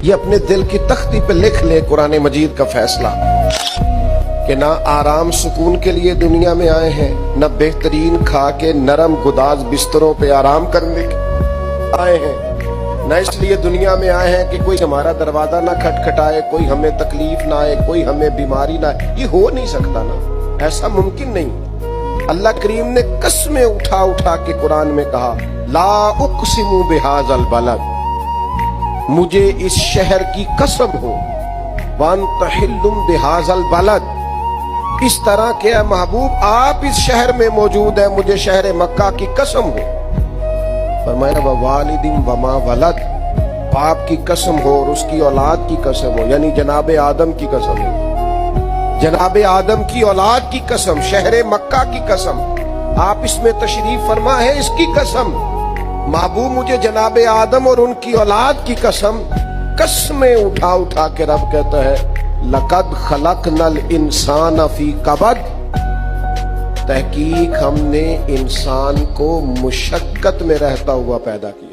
یہ اپنے دل کی تختی پہ لکھ لے قرآن مجید کا فیصلہ کہ نہ آرام سکون کے لیے دنیا میں آئے ہیں، نہ بہترین کھا کے نرم گداز بستروں پہ آرام کرنے آئے ہیں، نہ اس لیے دنیا میں آئے ہیں کہ کوئی ہمارا دروازہ نہ کھٹکھٹائے، کوئی ہمیں تکلیف نہ آئے، کوئی ہمیں بیماری نہ آئے۔ یہ ہو نہیں سکتا نا، ایسا ممکن نہیں۔ اللہ کریم نے قسمیں اٹھا اٹھا کے قرآن میں کہا لا اقسم بہذا البلد، مجھے اس شہر کی قسم ہو، وانت حل بہذا البلد، اس طرح کہ اے محبوب آپ اس شہر میں موجود ہیں، مجھے شہر مکہ کی قسم ہو۔ فرمایا ووالد وما ولد، باپ کی قسم ہو اور اس کی اولاد کی قسم ہو، یعنی جناب آدم کی قسم ہو، جناب آدم کی اولاد کی قسم، شہر مکہ کی قسم، آپ اس میں تشریف فرما ہے، اس کی قسم۔ محبوب مجھے جناب آدم اور ان کی اولاد کی قسم، قسمیں اٹھا اٹھا کے رب کہتا ہے لقد خلقنا الانسان فی کبد، تحقیق ہم نے انسان کو مشقت میں رہتا ہوا پیدا کیا۔